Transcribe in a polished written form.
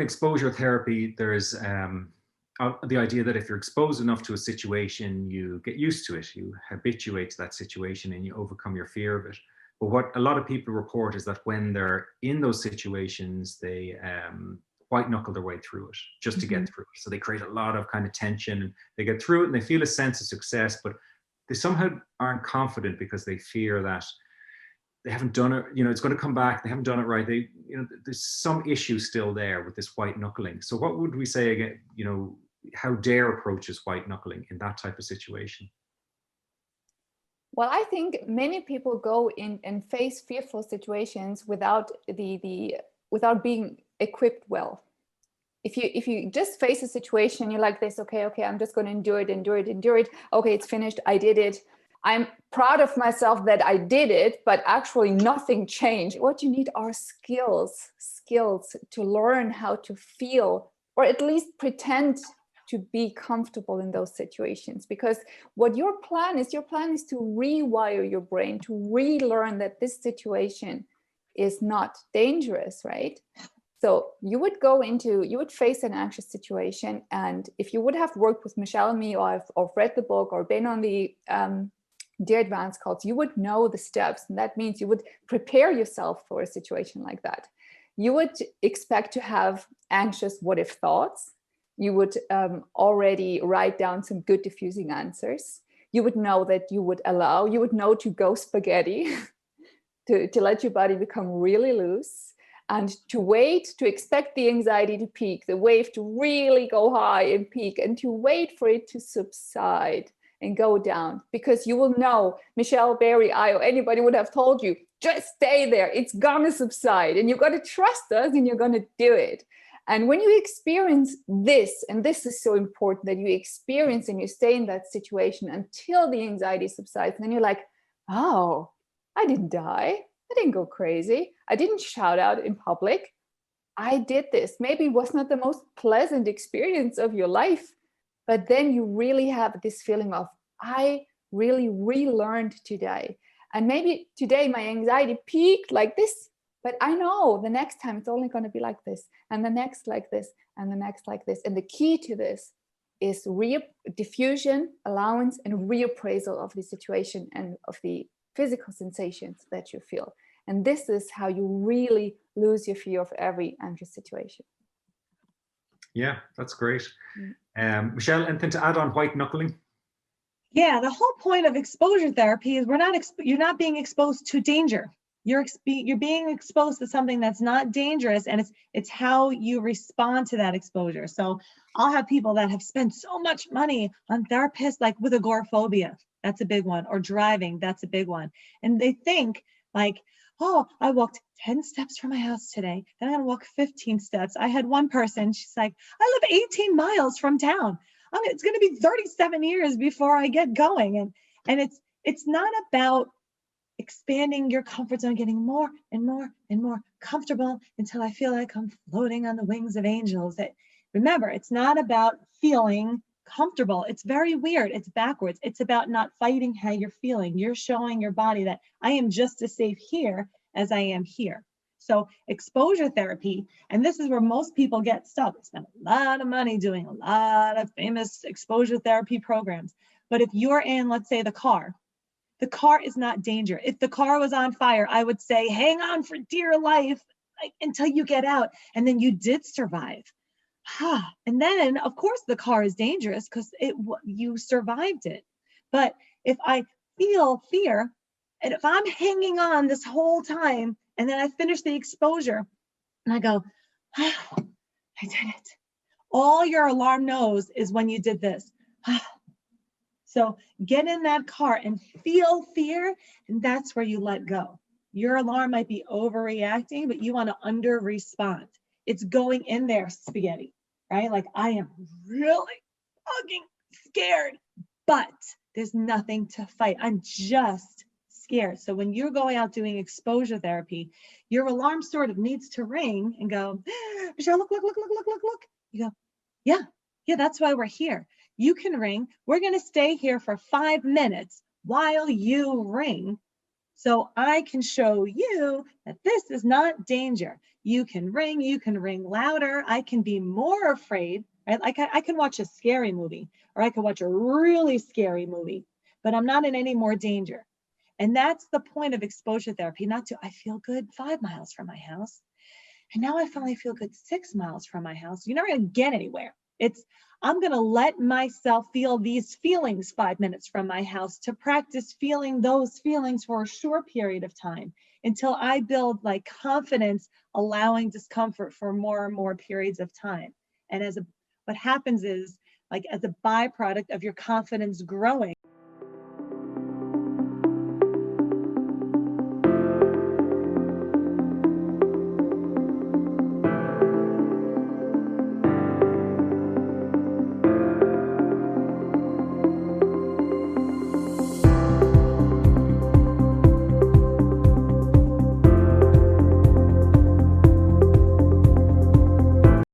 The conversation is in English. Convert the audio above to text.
exposure therapy, there's the idea that if you're exposed enough to a situation, you get used to it, you habituate to that situation, and you overcome your fear of it. But what a lot of people report is that when they're in those situations, they white knuckle their way through it just to get through it. So they create a lot of kind of tension, and they get through it and they feel a sense of success, but they somehow aren't confident because they fear that they haven't done it, it's going to come back, they haven't done it right. There's some issue still there with this white knuckling. So what would we say again, how DARE approaches white knuckling in that type of situation? Well, I think many people go in and face fearful situations without without being equipped well. If you just face a situation, you're like this, okay, I'm just going to endure it. Okay, it's finished. I did it. I'm proud of myself that I did it, but actually nothing changed. What you need are skills to learn how to feel, or at least pretend to be comfortable in those situations. Because what your plan is to rewire your brain, to relearn that this situation is not dangerous, right? So you would face an anxious situation. And if you would have worked with Michelle and me, or read the book, or been on the DARE Advanced calls, you would know the steps. And that means you would prepare yourself for a situation like that. You would expect to have anxious what if thoughts. You would already write down some good diffusing answers. You would know that you would know to go spaghetti, to let your body become really loose, and to expect the anxiety to peak, the wave to really go high and peak, and to wait for it to subside and go down. Because you will know, Michelle, Barry, I, or anybody would have told you, just stay there, it's gonna subside, and you've got to trust us, and you're gonna do it. And when you experience this, and this is so important, that you experience and you stay in that situation until the anxiety subsides, and then you're like, oh, I didn't die. I didn't go crazy. I didn't shout out in public. I did this. Maybe it was not the most pleasant experience of your life, but then you really have this feeling of, I really relearned today. And maybe today my anxiety peaked like this, but I know the next time it's only going to be like this, and the next like this, and the next like this. And the key to this is diffusion, allowance, and reappraisal of the situation and of the physical sensations that you feel. And this is how you really lose your fear of every anxious situation. Yeah, that's great. Michelle, anything to add on white knuckling? Yeah, the whole point of exposure therapy is you're not being exposed to danger. You're being exposed to something that's not dangerous, and it's how you respond to that exposure. So I'll have people that have spent so much money on therapists, like with agoraphobia, that's a big one, or driving, that's a big one. And they think like, oh, I walked 10 steps from my house today, then I'm gonna walk 15 steps. I had one person, she's like, I live 18 miles from town. It's gonna be 37 years before I get going. And it's not about expanding your comfort zone, getting more and more and more comfortable until I feel like I'm floating on the wings of angels. Remember, it's not about feeling comfortable. It's very weird. It's backwards. It's about not fighting how you're feeling. You're showing your body that I am just as safe here as I am here. So exposure therapy, and this is where most people get stuck. They spend a lot of money doing a lot of famous exposure therapy programs. But if you're in, let's say, the car is not danger. If the car was on fire, I would say, hang on for dear life, like, until you get out. And then you did survive. And then, of course, the car is dangerous because you survived it. But if I feel fear, and if I'm hanging on this whole time, and then I finish the exposure, and I go, I did it. All your alarm knows is when you did this. So get in that car and feel fear, and that's where you let go. Your alarm might be overreacting, but you want to under-respond. It's going in there, spaghetti, right? Like, I am really fucking scared, but there's nothing to fight. I'm just scared. So when you're going out doing exposure therapy, your alarm sort of needs to ring and go, Michelle, look. You go, yeah, that's why we're here. You can ring. We're going to stay here for 5 minutes while you ring So I can show you that this is not danger. You can ring louder. I can be more afraid, right? Like I can watch a scary movie, or I can watch a really scary movie, but I'm not in any more danger. And that's the point of exposure therapy, not to, I feel good 5 miles from my house. And now I finally feel good 6 miles from my house. You're never going to get anywhere. It's, I'm going to let myself feel these feelings 5 minutes from my house to practice feeling those feelings for a short period of time until I build like confidence, allowing discomfort for more and more periods of time. And what happens is, like, as a byproduct of your confidence growing,